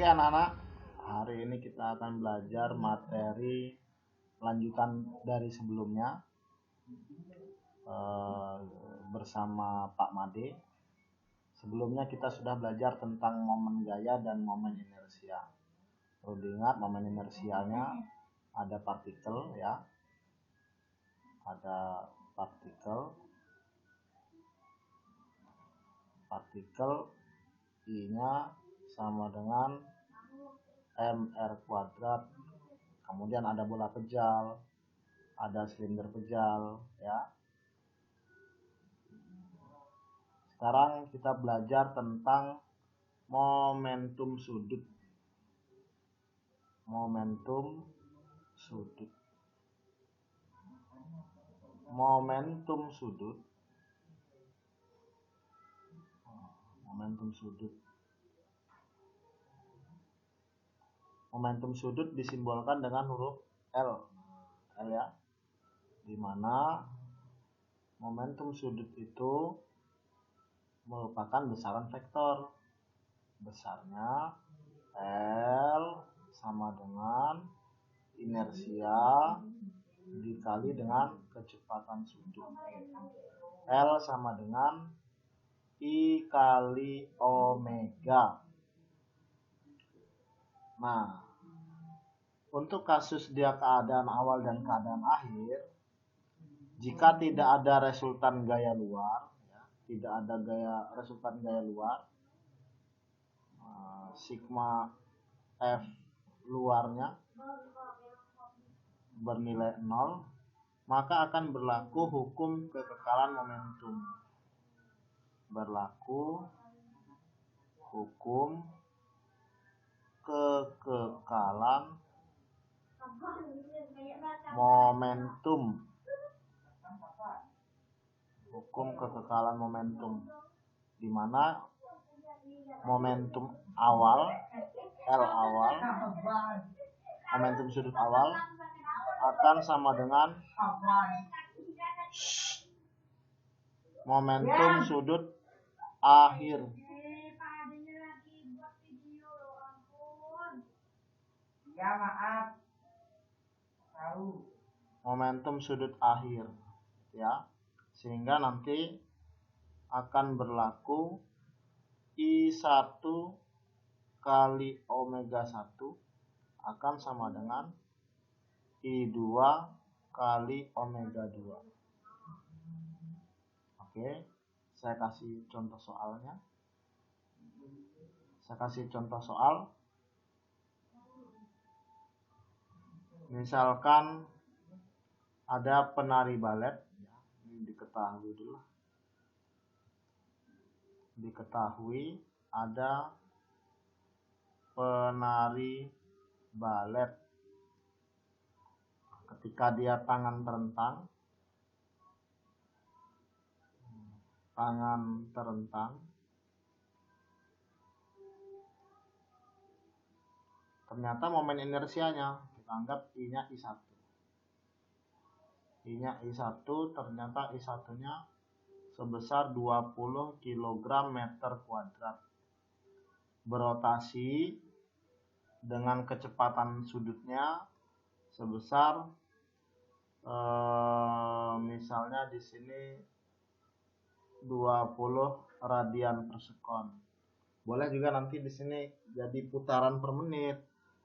Oke anak-anak, hari ini kita akan belajar materi lanjutan dari sebelumnya bersama Pak Made. Sebelumnya kita sudah belajar tentang momen gaya dan momen inersia. Perlu diingat, momen inersianya ada partikel ya, ada partikel I-nya sama dengan mr kuadrat. Kemudian ada bola pejal, ada silinder pejal ya. Sekarang kita belajar tentang momentum sudut. Momentum sudut. Momentum sudut. Momentum sudut. Momentum sudut disimbolkan dengan huruf L ya, di mana momentum sudut itu merupakan besaran vektor. Besarnya L sama dengan inersia dikali dengan kecepatan sudut. L sama dengan I kali omega. Nah, untuk kasus dia keadaan awal dan keadaan akhir, jika tidak ada resultan gaya luar, ya, tidak ada resultan gaya luar, sigma F luarnya bernilai 0, maka akan berlaku hukum kekekalan momentum. Berlaku hukum kekekalan momentum. Hukum kekekalan momentum, di mana momentum awal L awal, momentum sudut awal akan sama dengan momentum sudut akhir. Ya maaf, tahu. Momentum sudut akhir ya, sehingga nanti akan berlaku I1 kali omega 1 akan sama dengan I2 kali omega 2. Oke, saya kasih contoh soalnya. Saya kasih contoh soal. Misalkan ada penari balet, ini diketahui dulu. Diketahui ada penari balet. Ketika dia tangan terentang, ternyata momen inersianya kita anggap I-nya I1. I-nya I1, ternyata I1-nya sebesar 20 kg meter kuadrat. Berotasi dengan kecepatan sudutnya sebesar misalnya di sini 20 radian per sekon. Boleh juga nanti di sini jadi putaran per menit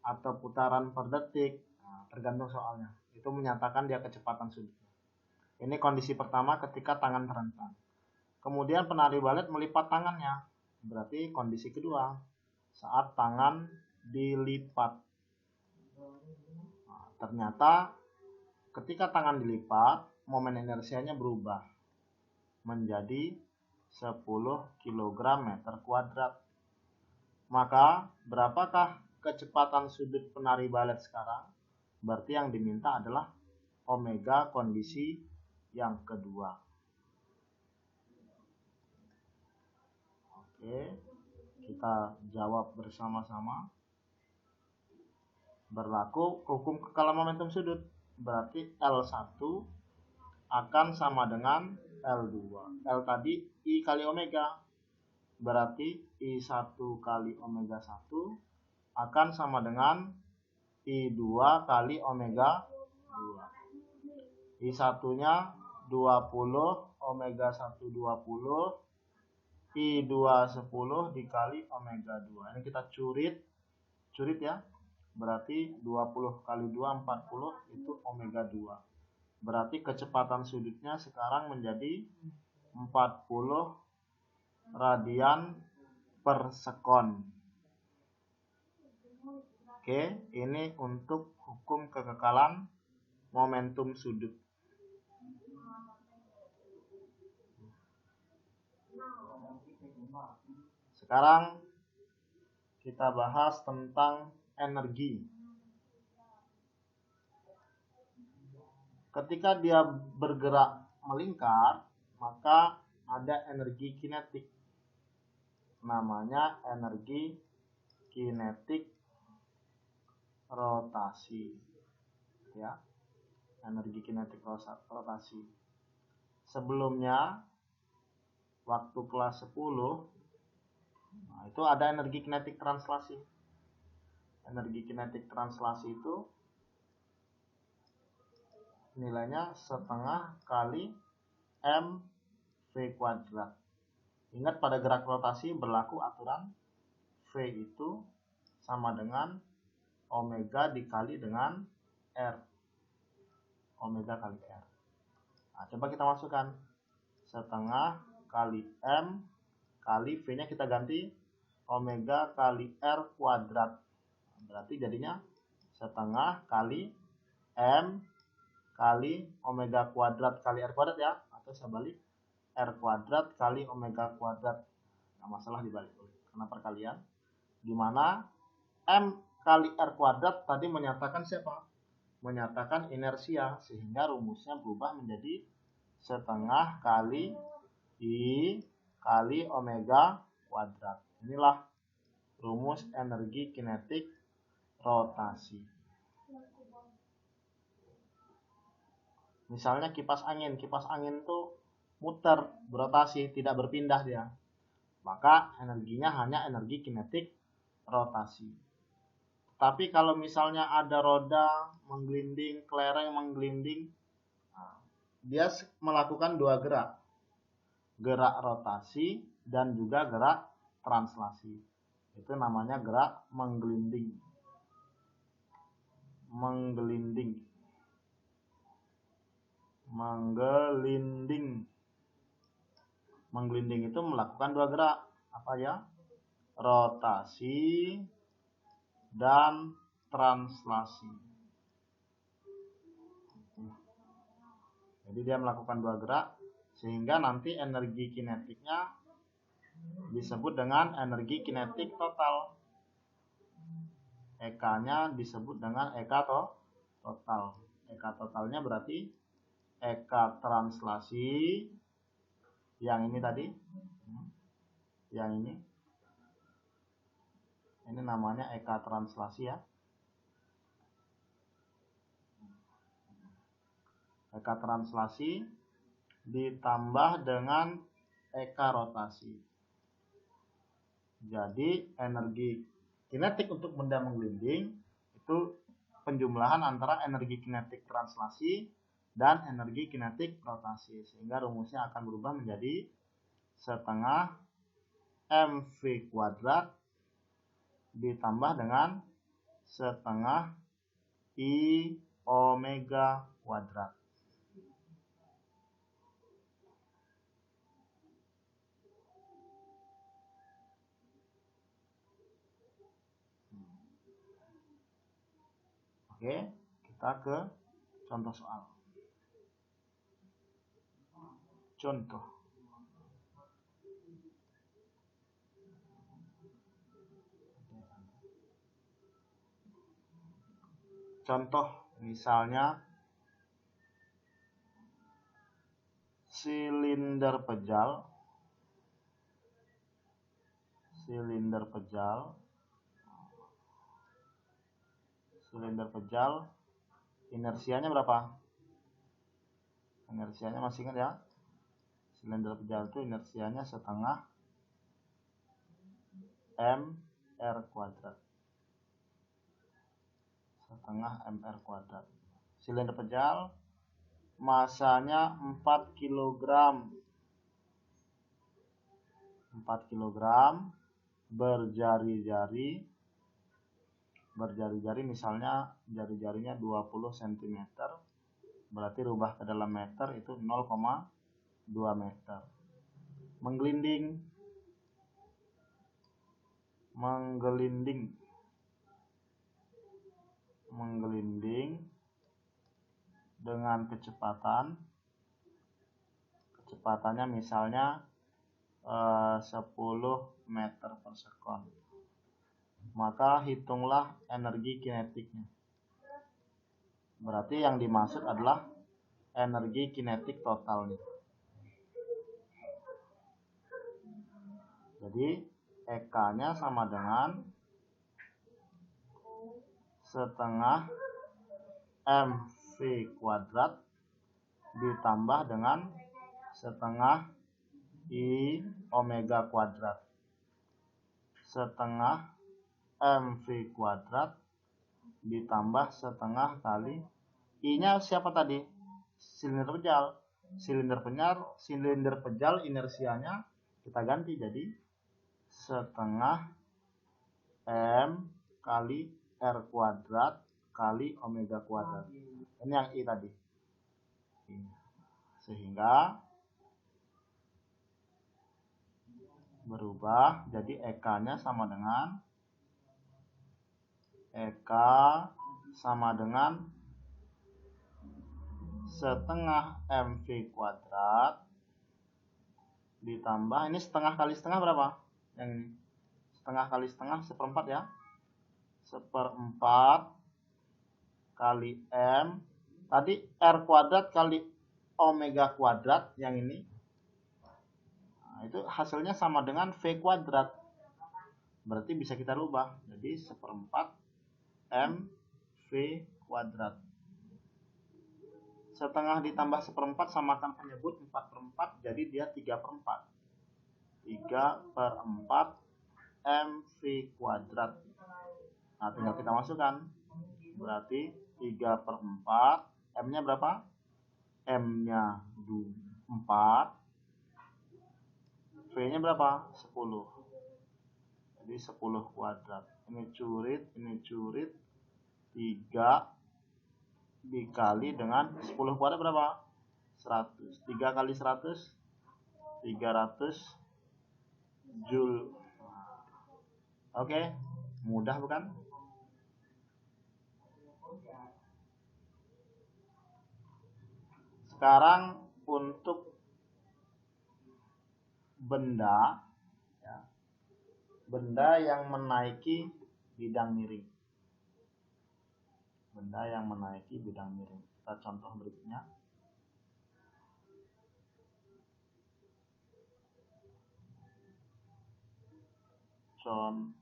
atau putaran per detik, tergantung soalnya. Itu menyatakan dia kecepatan sudutnya. Ini kondisi pertama ketika tangan terentang. Kemudian penari balet melipat tangannya. Berarti kondisi kedua, saat tangan dilipat. Nah, ternyata ketika tangan dilipat, momen inersianya berubah menjadi 10 kg meter kuadrat. Maka berapakah kecepatan sudut penari balet sekarang? Berarti yang diminta adalah omega kondisi yang kedua. Oke, kita jawab bersama-sama. Berlaku hukum kekekalan momentum sudut. Berarti L1 akan sama dengan L2. L tadi I kali omega. Berarti I1 kali omega 1 akan sama dengan I2 kali omega 2. I1 nya 20, omega 1 20, I2 10 dikali omega 2. Ini kita curit ya. Berarti 20 kali 2 40 itu omega 2. Berarti kecepatan sudutnya sekarang menjadi 40 radian per sekon. Oke, ini untuk hukum kekekalan momentum sudut. Sekarang kita bahas tentang energi. Ketika dia bergerak melingkar, maka ada energi kinetik. Namanya energi kinetik rotasi. Ya. Energi kinetik rotasi. Sebelumnya waktu kelas 10 itu ada energi kinetik translasi. Energi kinetik translasi itu nilainya setengah kali mv kuadrat. Ingat pada gerak rotasi berlaku aturan V itu sama dengan omega dikali dengan R. Omega kali R. Nah, coba kita masukkan setengah kali M kali V-nya kita ganti omega kali R kuadrat. Berarti jadinya setengah kali M kali omega kuadrat kali R kuadrat ya. Atau sebalik R kuadrat kali omega kuadrat. Nah, masalah dibalik karena perkalian. Dimana M kali R kuadrat tadi menyatakan siapa? Menyatakan inersia. Sehingga rumusnya berubah menjadi setengah kali I kali omega kuadrat. Inilah rumus energi kinetik rotasi. Misalnya kipas angin. Kipas angin itu muter, berotasi, tidak berpindah dia. Maka energinya hanya energi kinetik rotasi. Tapi kalau misalnya ada roda menggelinding, kelereng menggelinding, dia melakukan dua gerak. Gerak rotasi dan juga gerak translasi. Itu namanya gerak menggelinding. Menggelinding. Menggelinding. Menggelinding itu melakukan dua gerak. Apa ya? Rotasi dan translasi. Jadi dia melakukan dua gerak sehingga nanti energi kinetiknya disebut dengan energi kinetik total. EK-nya disebut dengan EK total. EK totalnya berarti EK translasi yang ini tadi. Yang ini. Ini namanya EK translasi ya. EK translasi ditambah dengan EK rotasi. Jadi energi kinetik untuk benda menggelinding itu penjumlahan antara energi kinetik translasi dan energi kinetik rotasi. Sehingga rumusnya akan berubah menjadi setengah mv kuadrat ditambah dengan setengah I omega kuadrat. Oke, kita ke contoh soal. Contoh. Contoh misalnya silinder pejal inersianya berapa? Inersianya masih ingat ya? Silinder pejal itu inersianya setengah m r kuadrat. setengah mr kuadrat. Silinder pejal masanya 4 kg. 4 kg berjari-jari, misalnya jari-jarinya 20 cm, berarti rubah ke dalam meter itu 0,2 meter. Menggelinding dengan kecepatannya misalnya 10 meter per sekon. Maka hitunglah energi kinetiknya. Berarti yang dimaksud adalah energi kinetik totalnya. Jadi EK-nya sama dengan setengah mv kuadrat ditambah dengan setengah I omega kuadrat. Setengah mv kuadrat ditambah setengah kali I-nya siapa tadi? Silinder pejal. Silinder pejal inersianya kita ganti jadi setengah M kali R kuadrat kali omega kuadrat. Ini yang I tadi. Sehingga berubah jadi EK-nya sama dengan setengah mv kuadrat ditambah, ini setengah kali setengah berapa? Yang ini setengah kali setengah seperempat ya, seperempat kali M tadi R kuadrat kali omega kuadrat yang ini. Nah, itu hasilnya sama dengan V kuadrat, berarti bisa kita rubah jadi seperempat mv kuadrat. Setengah ditambah seperempat samakan penyebut 4/4, jadi dia 3/4. 3/4 mv kuadrat. Nah, tinggal kita masukkan. Berarti 3/4, M-nya berapa? M-nya 4, V-nya berapa? 10. Jadi 10 kuadrat. Ini curit, 3 dikali dengan 10 kuadrat berapa? 100. 3 kali 100 300 Joule. Oke, mudah bukan? Sekarang untuk benda ya, benda yang menaiki bidang miring. Kita contoh berikutnya. Contoh.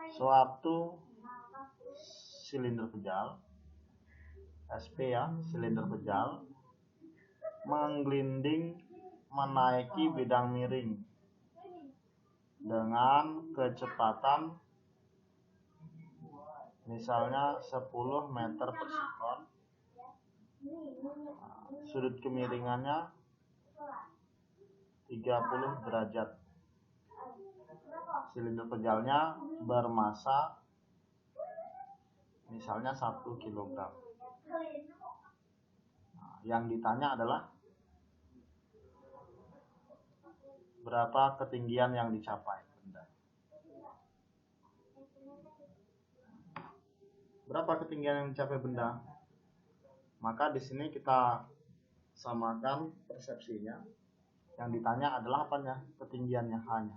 Suatu silinder pejal, SP ya, silinder pejal menggelinding menaiki bidang miring dengan kecepatan misalnya 10 meter per sekon. Sudut kemiringannya 30 derajat. Silinder pejalnya bermassa misalnya 1 kg. Nah, yang ditanya adalah berapa ketinggian yang dicapai benda. Berapa ketinggian yang dicapai benda? Maka di sini kita samakan persepsinya. Yang ditanya adalah apanya? Ketinggiannya hanya.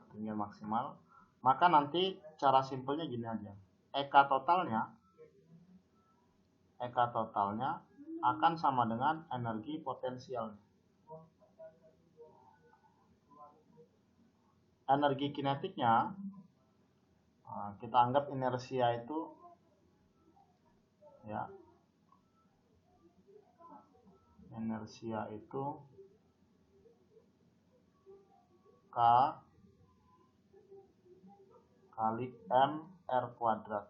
Ketinggian maksimal. Maka nanti cara simpelnya gini aja. EK totalnya akan sama dengan energi potensial. Energi kinetiknya Kita anggap inersia itu ya, inersia itu K kali M R kuadrat.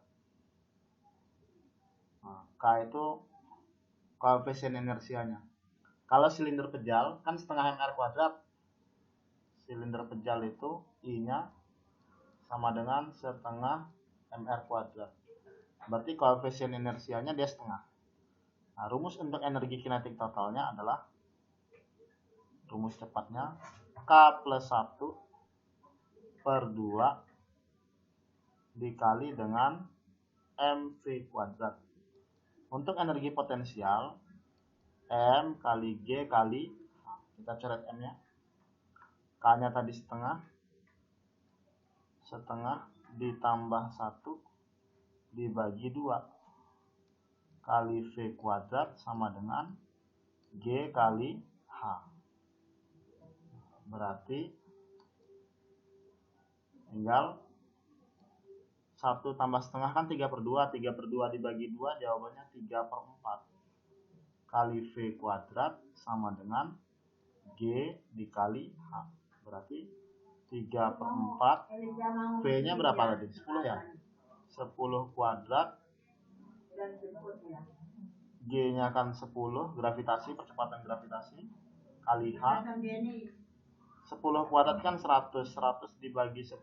K itu koefisien inersianya. Kalau silinder pejal kan setengah mr kuadrat. Silinder pejal itu I-nya sama dengan setengah mr kuadrat. Berarti koefisien inersianya dia setengah. Nah, rumus untuk energi kinetik totalnya adalah, rumus cepatnya K plus 1 per 2 dikali dengan mv kuadrat. Untuk energi potensial, M kali G kali H. Kita coret M-nya. K-nya tadi setengah ditambah 1 dibagi 2 kali V kuadrat sama dengan G kali H. Berarti tinggal 1 tambah setengah kan 3 per 2. 3 per 2 dibagi 2 jawabannya 3 per 4 kali V kuadrat sama dengan G dikali H. Berarti 3 per 4. V-nya berapa tadi? 10 ya? 10 kuadrat. G-nya kan 10, gravitasi, percepatan gravitasi, kali H. 10 kuadrat kan 100. 100 dibagi 10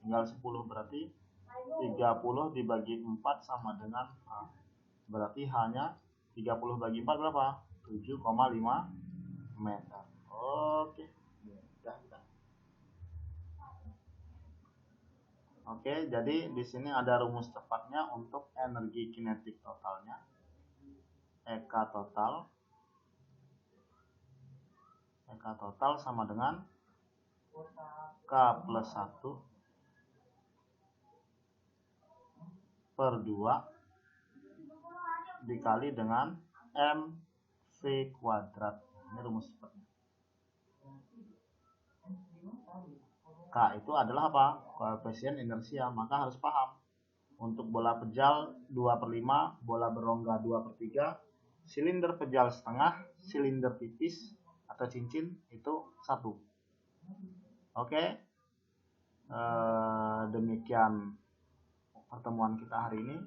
tinggal 10, berarti 30 dibagi 4 sama dengan H. Berarti H-nya 30 bagi 4 berapa? 7,5 meter. Oke. Oke, jadi di sini ada rumus cepatnya untuk energi kinetik totalnya. EK total sama dengan K plus 1 per 2 dikali dengan mv kuadrat. Ini rumus cepatnya. K itu adalah apa? Koefisien inersia. Maka harus paham. Untuk bola pejal 2/5, bola berongga 2/3, silinder pejal setengah, silinder tipis atau cincin itu 1. Oke. Demikian pertemuan kita hari ini.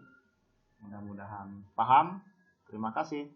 Mudah-mudahan paham. Terima kasih.